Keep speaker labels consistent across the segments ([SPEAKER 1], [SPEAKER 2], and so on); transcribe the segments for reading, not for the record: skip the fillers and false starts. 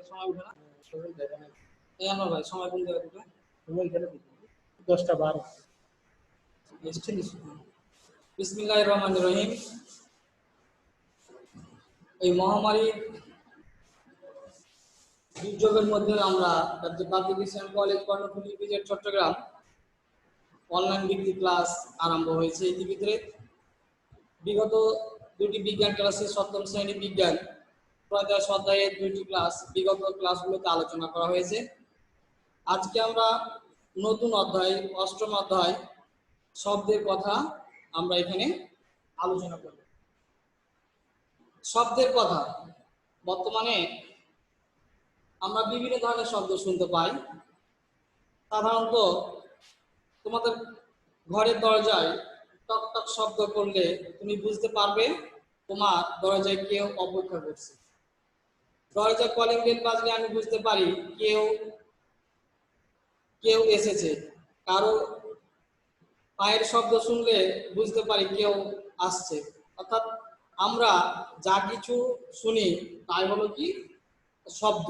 [SPEAKER 1] সময় উঠে না এই আমার ভাই সময় কোন জায়গায় উঠে
[SPEAKER 2] ওইখানে 10টা 12
[SPEAKER 1] বিসমিল্লাহির রহমানির রহিম। এই মহামারী দুর্যোগের মধ্যে আমরা পাবলিক ইসলাম কলেজ কর্ণফুলী বিজেট চট্টগ্রাম অনলাইন ভিত্তিক ক্লাস আরম্ভ হয়েছে। এর ভিতরে বিগত দুটি বিজ্ঞান ক্লাসে সপ্তম শ্রেণী বিজ্ঞান প্রত্যয় অধ্যায়ের দুটি ক্লাস বিগত ক্লাসগুলোতে আলোচনা করা হয়েছে। আজকে আমরা নতুন অধ্যায় অষ্টম অধ্যায় শব্দের কথা আমরা এখানে আলোচনা করব। শব্দের কথা বর্তমানে আমরা বিভিন্ন ধরনের শব্দ শুনতে পাই। সাধারণত তোমাদের ঘরের দরজায় টক টক শব্দ করলে তুমি বুঝতে পারবে তোমার দরজায় কেউ অপেক্ষা করছে। দরজায় কলিং বেল বাজলে আমি বুঝতে পারি কেউ এসেছে। কারো পায়ের শব্দ শুনলে বুঝতে পারি কেউ আসছে। অর্থাৎ আমরা যা কিছু শুনি তাই হলো কি শব্দ।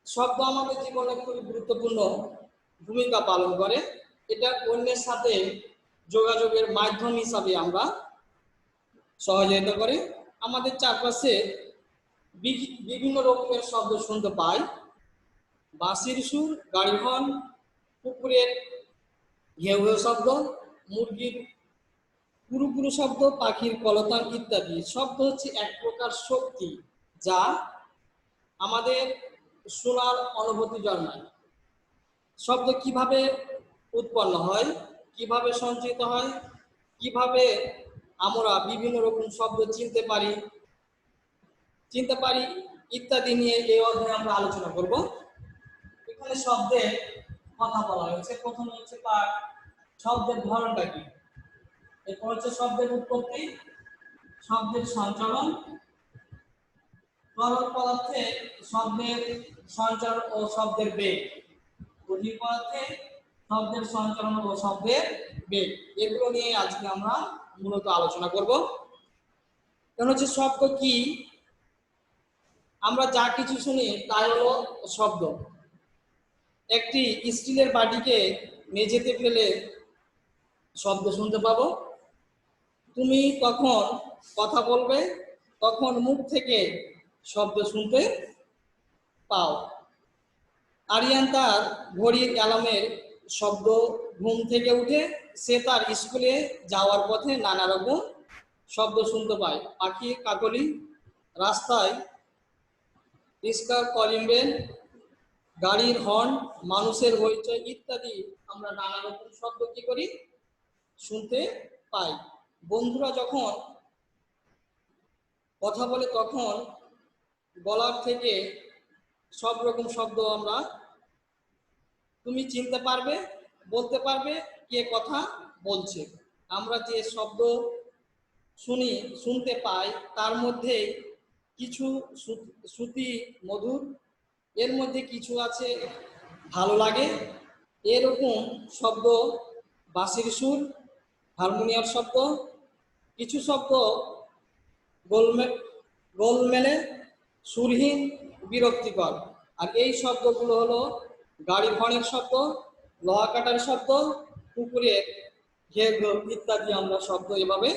[SPEAKER 1] শব্দ আমাদের জীবনে খুবই গুরুত্বপূর্ণ ভূমিকা পালন করে। এটা অন্যের সাথে যোগাযোগের মাধ্যম হিসাবে আমরা সহযোগিতা করে। আমাদের চারপাশে বিভিন্ন রকমের শব্দ শুনতে পাই। বাঁশির সুর, গাড়ি হর্ন, পুকুরের ঘেউ ঘেউ শব্দ, মুরগির কুরু কুরু শব্দ, পাখির কলতান ইত্যাদি শব্দ হচ্ছে এক প্রকার শক্তি যা আমাদের শোনার অনুভূতি জন্মায়। শব্দ কিভাবে উৎপন্ন হয়, কিভাবে সঞ্চিত হয়, কিভাবে আমরা বিভিন্ন রকম শব্দ চিনতে পারি ইত্যাদি নিয়ে এই অধ্যায়ে আমরা আলোচনা করব। এখানে শব্দের কথা বলা হয়েছে। প্রথমে হচ্ছে তার শব্দের ধরনটা কি, এরপর হচ্ছে শব্দের উৎপত্তি, শব্দের সঞ্চালন, তরল পদার্থে শব্দের সঞ্চালন ও শব্দের বেগ, গভীর পদার্থে শব্দের সঞ্চালন ও শব্দের বেগ, এগুলো নিয়ে আজকে আমরা মূলত আলোচনা করব। কারণ হচ্ছে শব্দ কি, আমরা যা কিছু শুনি তাই হলো শব্দ। একটি স্টিলের বাটিকে মেঝেতে ফেলে শব্দ শুনতে পাবো। তুমি তখন কথা বলবে, তখন মুখ থেকে শব্দ শুনতে পাও। আরিয়ান তার ঘড়ির অ্যালার্মের শব্দ ঘুম থেকে উঠে সে তার স্কুলে যাওয়ার পথে নানা রকম শব্দ শুনতে পায়। পাখি কাকলি, রাস্তায় রিস্কার কলিং বেল, গাড়ির হর্ন, মানুষের হইচই ইত্যাদি আমরা নানা রকম শব্দ কি করি শুনতে পাই। বন্ধুরা যখন কথা বলে তখন গলার থেকে সব রকম শব্দ আমরা তুমি চিনতে পারবে, বলতে পারবে কে কথা বলছে। আমরা যে শব্দ শুনতে পাই তার মধ্যে কিছু শ্রুতি মধুর, এর মধ্যে কিছু আছে ভালো লাগে। এরকম শব্দ বাঁশির সুর, হারমোনিয়াম শব্দ, কিছু শব্দ গোলমেলে সুরহীন, বিরক্তিকর। আর এই শব্দগুলো হলো গাড়ি হর্নের শব্দ, লোহা কাটার শব্দ, পুকুরের ঘেউ ঘেউ ইত্যাদি আমরা শব্দ এভাবে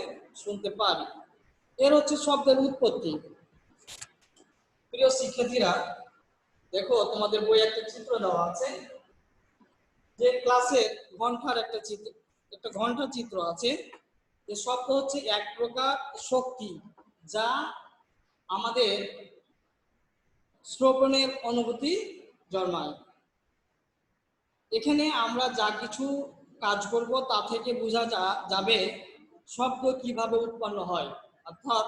[SPEAKER 1] শুনতে পারি। এর হচ্ছে শব্দের উৎপত্তি। প্রিয় শিক্ষার্থীরা, দেখো তোমাদের বই একটা চিত্র দেওয়া আছে, যে ক্লাসের ঘন্টার একটা ঘন্টার চিত্র আছে। যে শব্দ হচ্ছে এক প্রকার শক্তি যা আমাদের শ্রবণের অনুভূতি জন্মায়। এখানে আমরা যা কিছু কাজ করব তা থেকে বোঝা যাবে শব্দ কিভাবে উৎপন্ন হয়। অর্থাৎ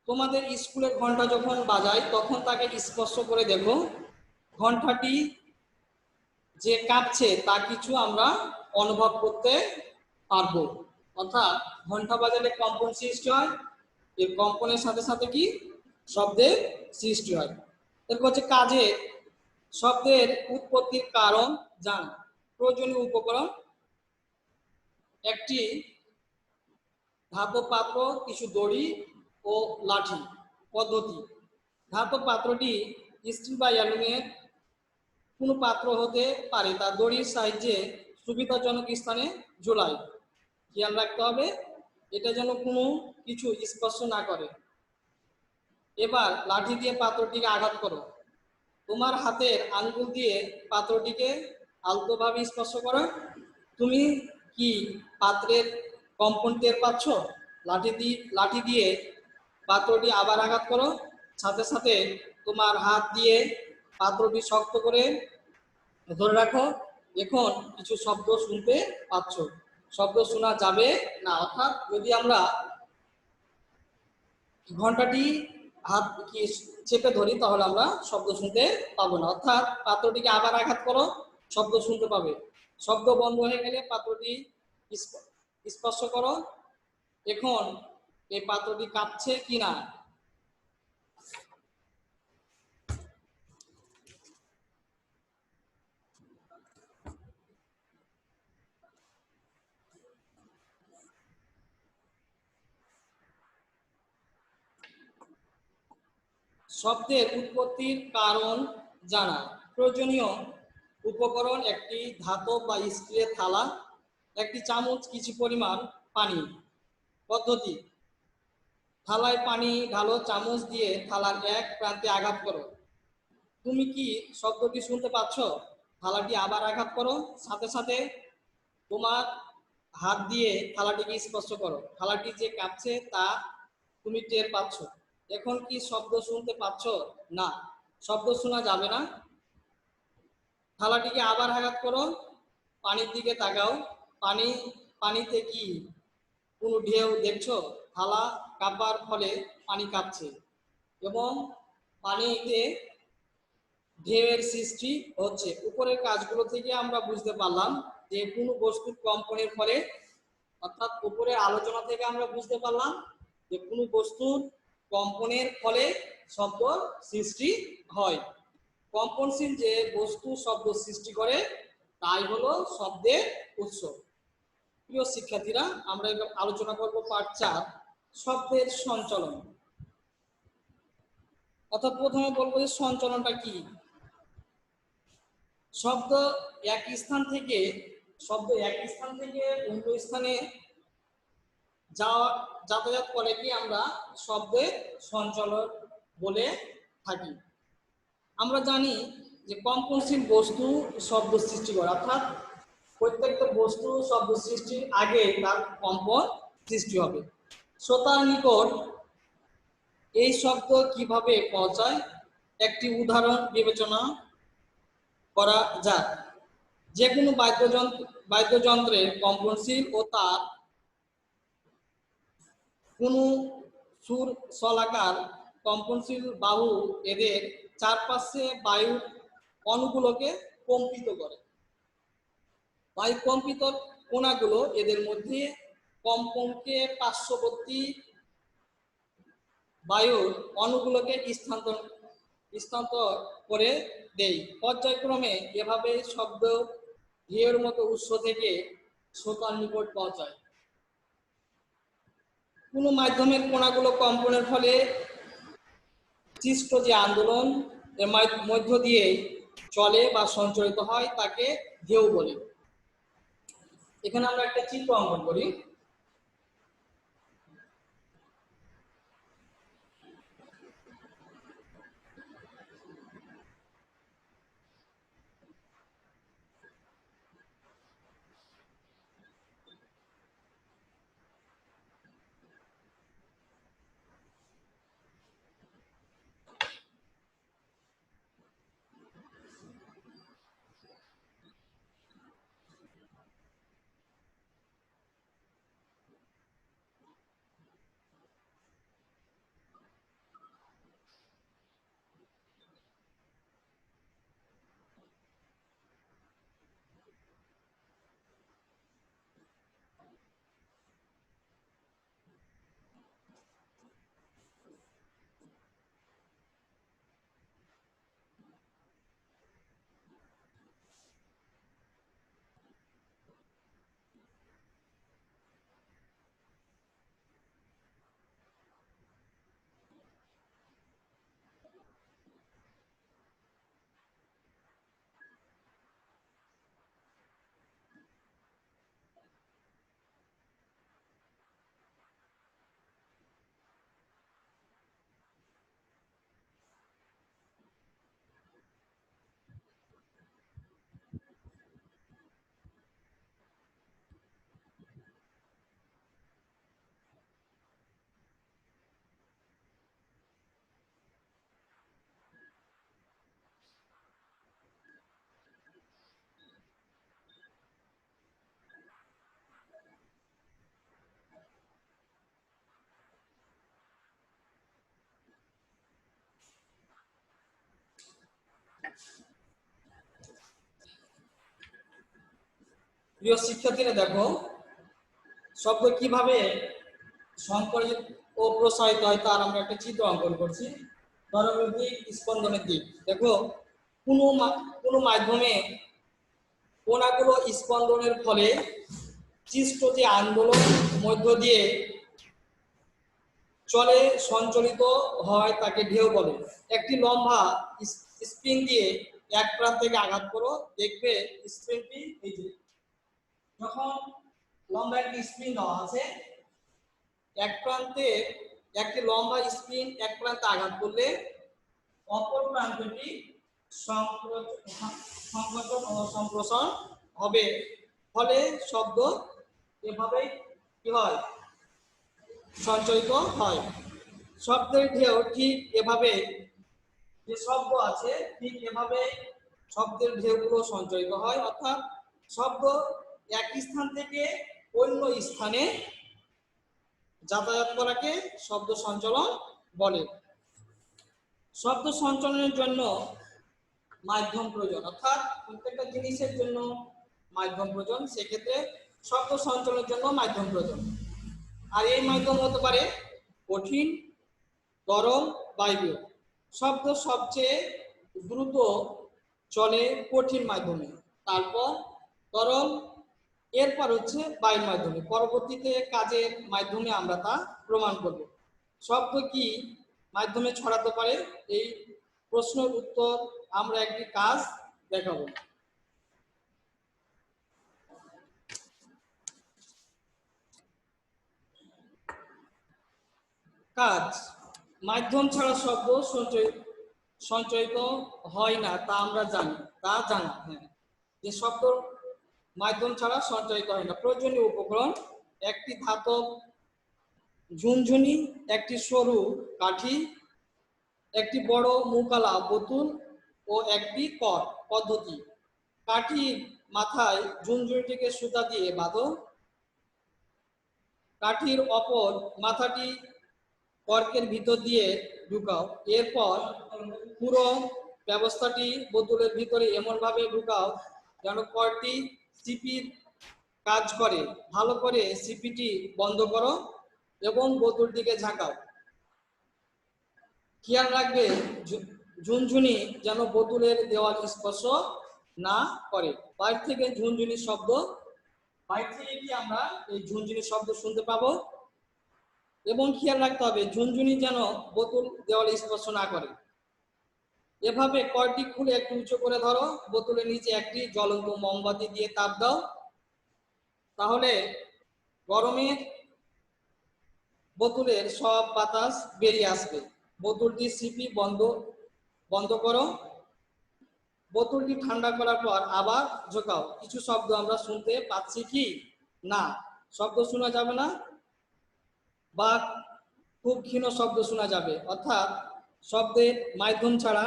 [SPEAKER 1] তোমাদের স্কুলের ঘন্টা যখন বাজায় তখন তাকে স্পর্শ করে দেখো, ঘন্টাটি যে কাঁপছে তা কিছু আমরা অনুভব করতে পারবো। অর্থাৎ ঘন্টা বাজালে কম্পন সৃষ্টি হয়, এই কম্পনের সাথে সাথে কি শব্দের সৃষ্টি হয়। এরপর হচ্ছে কাজে শব্দের উৎপত্তির কারণ জানা। প্রয়োজনীয় উপকরণ একটি ধাতব পাত্র, কিছু দড়ি ও লাঠি। পদ্ধতি ধাতব পাত্রটি স্টিল বা অ্যালুমিনিয়ামের কোনো পাত্র হতে পারে, তা দড়ির সাহায্যে সুবিধাজনক স্থানে ঝোলায়। খেয়াল রাখতে হবে এটা যেন কোনো কিছু স্পর্শ না করে। এবার লাঠি দিয়ে পাত্রটিকে আঘাত করো। তোমার হাতের আঙ্গুল দিয়ে পাত্রটিকে আলতোভাবে স্পর্শ করো। তুমি কি পাত্রের কম্পন টের পাচ্ছ? লাঠি দিয়ে পাত্রটি আবার আঘাত করো, সাথে সাথে তোমার হাত দিয়ে পাত্রটি শক্ত করে ধরে রাখো। এখন কিছু শব্দ শুনতে পাচ্ছ, শব্দ শোনা যাবে না। অর্থাৎ যদি আমরা ঘন্টাটি হাত কি চেপে ধরি তাহলে আমরা শব্দ শুনতে পাবো না। অর্থাৎ পাত্রটিকে আবার আঘাত করো, শব্দ শুনতে পাবে। শব্দ বন্ধ হয়ে গেলে পাত্রটি স্পর্শ করো। এখন এই পাত্রটি কাঁপছে কিনা। শব্দের উৎপত্তির কারণ জানা। প্রয়োজনীয় উপকরণ: একটি ধাতব বা স্টিলের থালা, একটি চামচ, কিছু পরিমাণ পানি। পদ্ধতি: থালায় পানি ঢালো, চামচ দিয়ে থালার এক প্রান্তে আঘাত করো। তুমি কি শব্দটি শুনতে পাচ্ছ? থালাটি আবার আঘাত করো, সাথে সাথে তোমার হাত দিয়ে থালাটিকে স্পর্শ করো। থালাটি যে কাঁপছে তা তুমি টের পাচ্ছ। এখন কি শব্দ শুনতে পাচ্ছ? না, শব্দ শোনা যাবে না। থালাটিকে আবার আঘাত করো, পানির দিকে তাকাও। পানিতে কি কোনো ঢেউ দেখছো? থালা কাঁপার ফলে পানি কাঁপছে এবং পানিতে ঢেউয়ের সৃষ্টি হচ্ছে। উপরের কাজগুলো থেকে আমরা বুঝতে পারলাম যে কোনো বস্তুর কম্পনের ফলে, অর্থাৎ উপরের আলোচনা থেকে আমরা বুঝতে পারলাম যে কোনো বস্তুর কম্পনের ফলে শব্দ সৃষ্টি হয়। কম্পনশীল যে বস্তু শব্দ সৃষ্টি করে তাই হলো শব্দের উৎস। প্রিয় শিক্ষার্থীরা, আমরা এবার আলোচনা করব পার্ট 4, শব্দের সঞ্চালন। অর্থাৎ প্রথমে বলবো যে সঞ্চালনটা কি। শব্দ এক স্থান থেকে অন্য স্থানে যাতায়াত করে কি আমরা শব্দের সঞ্চালন বলে থাকি। আমরা জানি যে কম্পনশীল বস্তু শব্দ সৃষ্টি করে, অর্থাৎ প্রত্যেকটা বস্তু শব্দ সৃষ্টির আগে তার কম্পন সৃষ্টি হবে। শ্রোতার নিকট এই শব্দ কিভাবে পৌঁছায় একটি উদাহরণ বিবেচনা করা যায়। যে কোনো বাদ্যযন্ত্রের কম্পনশীল ও তার কোনো সুর শলাকার কম্পনশীল বাহু এদের চারপাশে বায়ুর অণুগুলোকে কম্পিত করে। বায়ু কম্পিত কণাগুলো এদের মধ্যে কম্পনকে পার্শ্ববর্তী বায়ুর অণুগুলোকে স্থানান্তর করে দেয়। পর্যায়ক্রমে এভাবে শব্দ ঢেউয়ের মতো উৎস থেকে শ্রোতার নিকট পৌঁছায়। কোনো মাধ্যমের কণাগুলো কম্পনের ফলে সৃষ্ট যে আন্দোলন এর মধ্য দিয়ে চলে বা সঞ্চারিত হয় তাকে ঢেউ বলে। এখানে আমরা একটা চিত্র অঙ্কন করি। প্রিয় শিক্ষার্থীরা দেখো, শব্দ কিভাবে সংকরিত ও প্রসারিত হয় তার আমরা একটা চিত্র অঙ্কন করছি। তরঙ্গের দিক, স্পন্দনের দিক। দেখো, কোনো মাধ্যমে কণাগুলো স্পন্দনের ফলে সৃষ্ট যে আন্দোলন মধ্য দিয়ে চলে সঞ্চালিত হয় তাকে ঢেউ বলে। একটি লম্বা স্প্রিং দিয়ে এক প্রান্ত থেকে আঘাত করো, দেখবে স্প্রিংটি এই যে, যখন লম্বা একটি স্প্রিং দেওয়া আছে, এক প্রান্তে একটি লম্বা স্প্রিং এক প্রান্তে আঘাত করলে অপর প্রান্তটি সংকোচন ও সম্প্রসারণ হবে, ফলে শব্দ এভাবেই কি হয়, সঞ্চারিত হয়। শব্দের ঢেউ ঠিক এভাবে, যে শব্দ আছে ঠিক এভাবে শব্দের ঢেউগুলো সঞ্চারিত হয়, অর্থাৎ শব্দ এক স্থান থেকে অন্য স্থানে যাতায়াত করাকে শব্দ সঞ্চালন বলে। শব্দ সঞ্চালনের জন্য মাধ্যম প্রয়োজন, অর্থাৎ প্রত্যেকটা জিনিসের জন্য মাধ্যম প্রয়োজন, সেক্ষেত্রে শব্দ সঞ্চালনের জন্য মাধ্যম প্রয়োজন। আর এই মাধ্যম হতে পারে কঠিন, তরল, বায়বীয়। শব্দ সবচেয়ে দ্রুত চলে কঠিন মাধ্যমে, তারপর তরল, এরপর হচ্ছে বায়ুর মাধ্যমে। পরবর্তীতে কাজের মাধ্যমে আমরা তা প্রমাণ করব। শব্দ কি মাধ্যমে ছড়াতে পারে, এই প্রশ্নের উত্তর আমরা একটি কাজ দেখাবো। কাজ, মাধ্যম ছাড়া শব্দ সঞ্চয়িত হয় না, তা আমরা জানি, তা জানা। হ্যাঁ, যে শব্দ মাধ্যম ছাড়া সঞ্চয়িত হয় না। প্রয়োজনীয় উপকরণ: একটি ধাতব ঝুনঝুনি, একটি সরু কাঠি, একটি বড় মুকালা বোতল ও একটি কর। পদ্ধতি: কাঠির মাথায় ঝুনঝুনিটিকে সুতা দিয়ে বাঁধো, কাঠির অপর মাথাটি কর্কের ভিতর দিয়ে ঢুকাও, এরপর পুরো ব্যবস্থাটি বোতলের ভিতরে এমনভাবে ঢুকাও যেন কর্কটি সিপির কাজ করে। ভালো করে সিপিটি বন্ধ করো এবং বোতলটিকে ঝাঁকাও। খেয়াল রাখবে ঝুনঝুনি যেন বোতলের দেওয়াল স্পর্শ না করে। বাইরে থেকে ঝুনঝুনির শব্দ, বাইরে থেকে কি আমরা এই ঝুনঝুনির শব্দ শুনতে পাবো, এবং খেয়াল রাখতে হবে ঝুনঝুনি যেন বোতল দেওয়ালে স্পর্শ না করে। এভাবে কর্কটি খুলে একটু উঁচু করে ধরো, বোতলের নিচে একটি জ্বলন্ত মোমবাতি দিয়ে তাপ দাও, তাহলে গরমে বোতলের সব বাতাস বেরিয়ে আসবে। বোতলটি সিপি বন্ধ করো, বোতলটি ঠান্ডা করার পর আবার ঝোঁকাও। কিছু শব্দ আমরা শুনতে পাচ্ছি কি না, শব্দ শোনা যাবে না বা খুব ক্ষীণ শব্দ শোনা যাবে, অর্থাৎ শব্দের মাধ্যম ছাড়া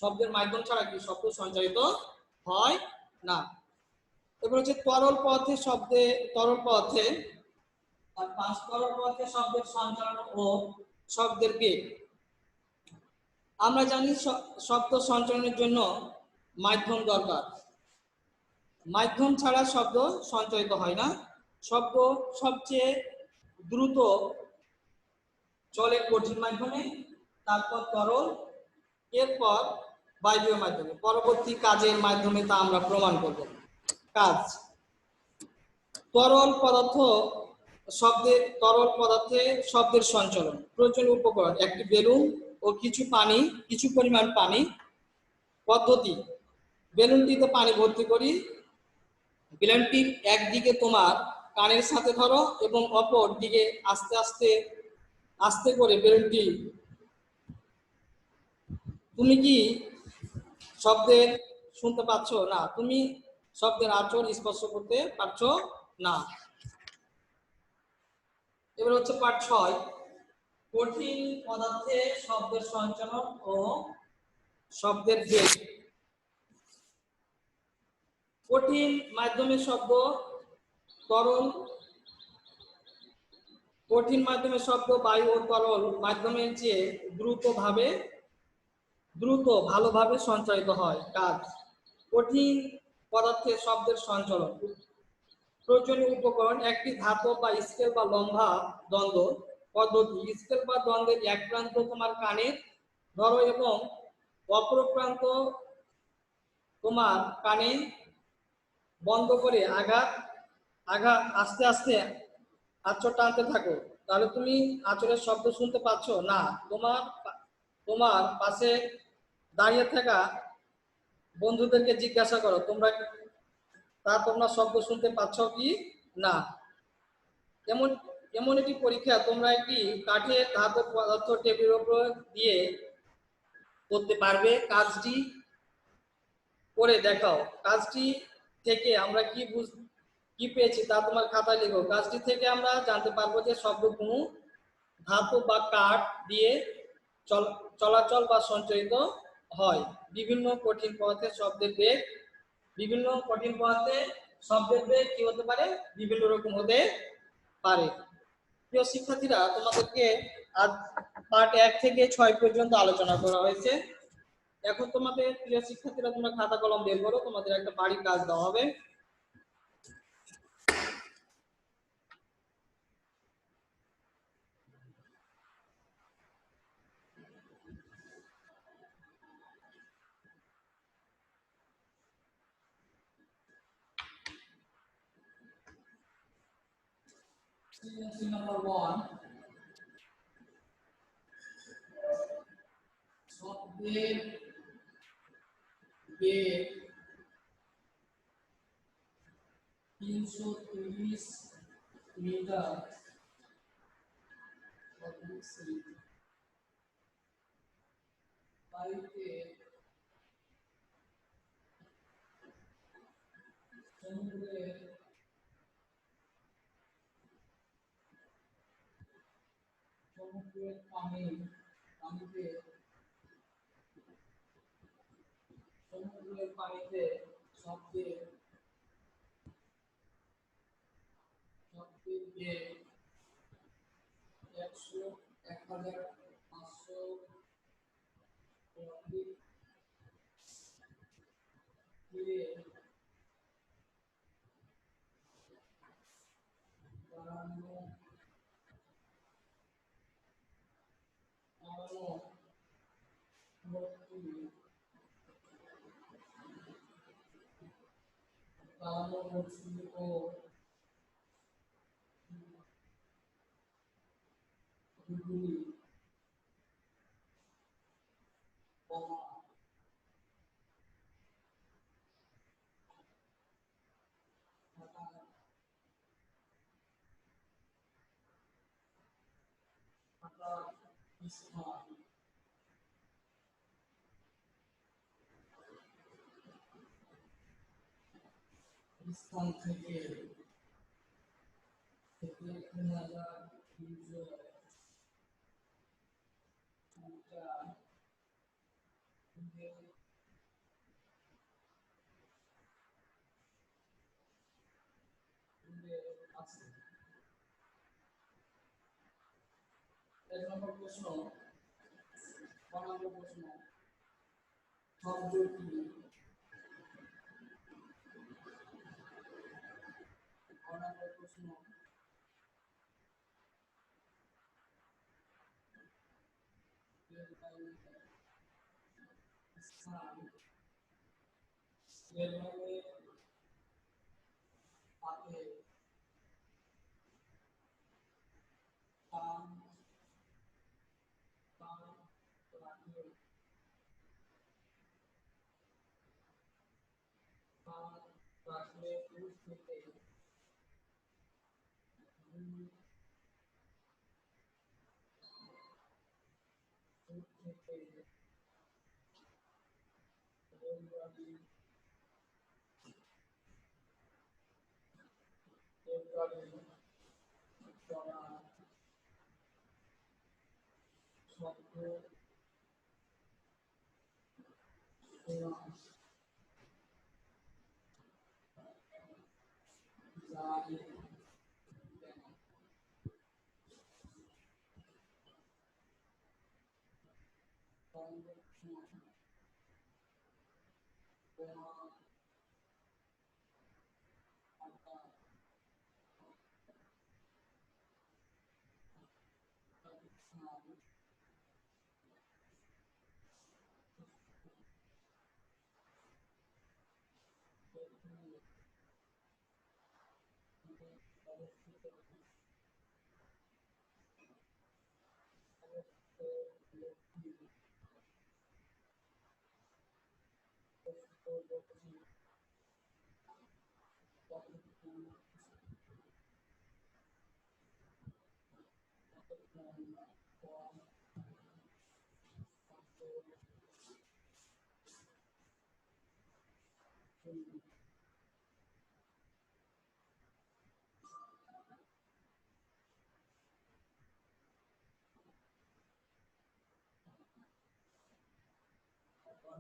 [SPEAKER 1] শব্দের মাধ্যম ছাড়া কি শব্দ সঞ্চারিত হয় না। এবার হচ্ছে তরল পদার্থে তরল পদার্থে আর তরল পদার্থে শব্দের সঞ্চালন ও শব্দের বেগ। আমরা জানি শব্দ সঞ্চালনের জন্য মাধ্যম দরকার, মাধ্যম ছাড়া শব্দ সঞ্চারিত হয় না। শব্দ সবচেয়ে দ্রুত চলে কঠিন মাধ্যমে, তারপর তরল, এরপর বায়বীয় মাধ্যমে। পরবর্তী কাজের মাধ্যমে তা আমরা প্রমাণ করব। কাজ, তরল পদার্থে শব্দের সঞ্চালন। প্রয়োজনীয় উপকরণ: একটি বেলুন ও কিছু পরিমাণ পানি। পদ্ধতি: বেলুনটিতে পানি ভর্তি করি, বেলুনটির একদিকে তোমার কানের সাথে ধরো এবং অপর দিকে আস্তে আস্তে আস্তে করে বেলুনটি, তুমি কি শব্দের শুনতে পাচ্ছ না, তুমি শব্দের আঁচড় স্পর্শ করতে পারছো না। এবার হচ্ছে পার্ট 6, কঠিন পদার্থে শব্দের সঞ্চালন ও শব্দের বেগ। কঠিন মাধ্যমে শব্দ বায়ু ও তরল মাধ্যমের চেয়ে দ্রুত ভালোভাবে সঞ্চারিত হয়। কাজ, কঠিন পদার্থের শব্দের সঞ্চালন। প্রয়োজনীয় উপকরণ: একটি ধাতব বা স্কেল বা লম্বা দ্বন্দ্ব পদ্ধতি। স্কেল বা দ্বন্দ্বের এক প্রান্ত তোমার কানে ধরো এবং অপর প্রান্ত তোমার কানে বন্ধ করে আঘাত আঘাত আস্তে আস্তে আঁচড় টানতে থাকো। তাহলে তুমি আঁচড়ের শব্দ শুনতে পাচ্ছ না? তোমার পাশে দাঁড়িয়ে থাকা বন্ধুদেরকে জিজ্ঞাসা করো তোমরা শব্দ শুনতে পাচ্ছ কি না। এমন এমন একটি পরীক্ষা তোমরা একটি কাঠের ধাতব পদার্থ টেবিলের উপর দিয়ে করতে পারবে। কাজটি করে দেখাও। কাজটি থেকে আমরা কি পেয়েছি তা তোমার খাতায় লিখো। কাজটি থেকে আমরা জানতে পারবো যে শব্দ কোনো ধাতু বা কাঠ দিয়ে চলাচল বা সঞ্চারিত হয়। বিভিন্ন কঠিন শব্দের বেগ কি হতে পারে? বিভিন্ন রকম হতে পারে। প্রিয় শিক্ষার্থীরা, তোমাদেরকে আজ পার্ট 1 থেকে 6 পর্যন্ত আলোচনা করা হয়েছে। এখন তোমাদের প্রিয় শিক্ষার্থীরা, তোমরা খাতা কলম বের করো, তোমাদের একটা বাড়ির কাজ দেওয়া হবে। Number 1, শব্দের বেগ 330 মিটার বায়ুতে সমুদ্রের পানিতে শব্দের বেগ 1500 তীরে দাঁড়ানো ও গুলি বোমা স্থান থেকে 3300 মিটার দূরে আছে। 1 নম্বর প্রশ্ন, শব্দ কি? 2 নম্বর প্রশ্ন, স্থান রেলওয়ে পাতে টান টান রাখলে দূর থেকে রেলগাড়ি চলা শব্দ শোনা যায়। সংরক্ষণ বোমা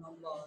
[SPEAKER 1] নম্বর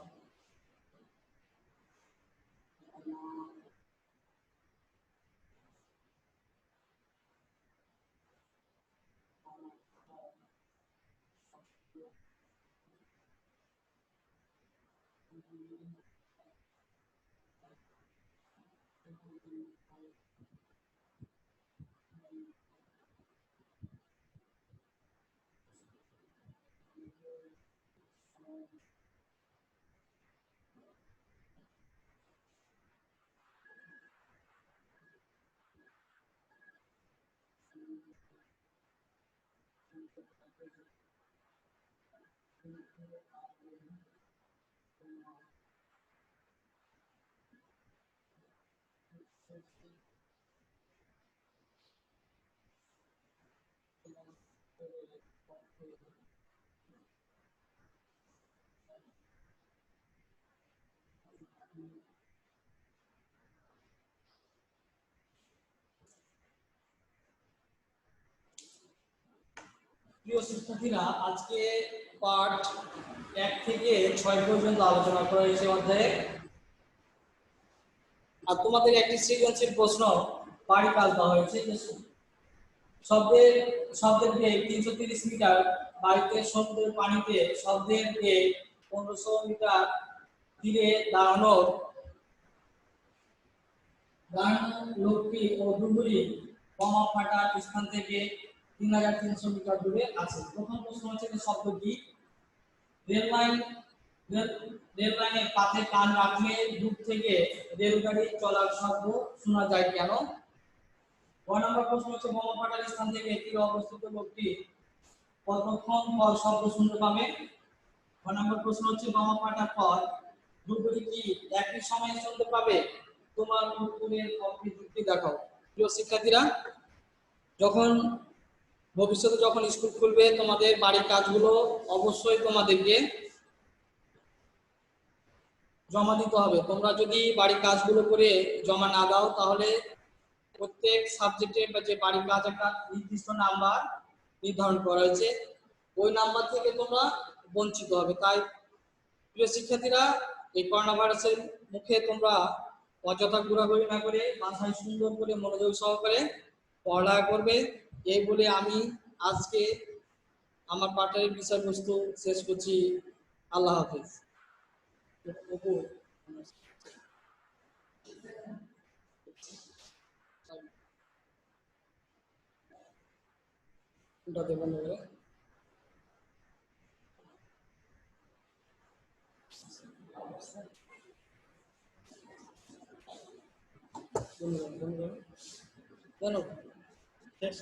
[SPEAKER 1] প্রিয় শিক্ষার্থীরা, আজকে পাঠ 1 থেকে 6 পর্যন্ত আলোচনা করা হয়েছে অধ্যায়ে। আর তোমাদের একটি সৃজনশীল প্রশ্ন বাড়ি কাজ দেওয়া হয়েছে যে শব্দের শব্দের বেগ 330 মিটার, বাড়িতে সমুদ্রের পানিতে শব্দের বেগ 1500 মিটার, তীরে দাঁড়ানোর লোকটি ও ডুবুরি বোমা ফাটার স্থান থেকে 3300 মিটার দূরে আছে। প্রথম প্রশ্ন হচ্ছে যে শব্দ কি? রেল লাইনের পাশে কান রাখলে দূর থেকে রেলগাড়ি চলার শব্দ শোনা যায় কেন? 1 নম্বর প্রশ্ন হচ্ছে বোমা ফাটার স্থান থেকে তীরে অবস্থিত লোকটি কতক্ষণ পর শব্দ শুনতে পাবে? 1 নম্বর প্রশ্ন হচ্ছে বোমা ফাটার পর ডুবুরি কি একই সময়ে শুনতে পাবে? তোমার উত্তরের পক্ষে যুক্তি দেখাও। প্রিয় শিক্ষার্থীরা, যখন ভবিষ্যতে যখন স্কুল খুলবে তোমাদের বাড়ির কাজগুলো অবশ্যই তোমাদেরকে জমা দিতে হবে। তোমরা যদি বাড়ির কাজগুলো করে জমা না দাও তাহলে প্রত্যেক সাবজেক্টে যে বাড়ির কাজ একটা নির্দিষ্ট নাম্বার নির্ধারণ করা হয়েছে, ওই নাম্বার থেকে তোমরা বঞ্চিত হবে। তাই প্রিয় শিক্ষার্থীরা, এই করোনা ভাইরাসের মুখে তোমরা অযথা ঘোরাঘুরি না করে বাসায় সুন্দর করে মনোযোগ সহকারে পড়ালেখা করবে। এই বলে আমি আজকে আমার পাঠের বিষয়বস্তু শেষ করছি। আল্লাহ হাফেজ। বন্ধ করে জানো
[SPEAKER 2] শেষ।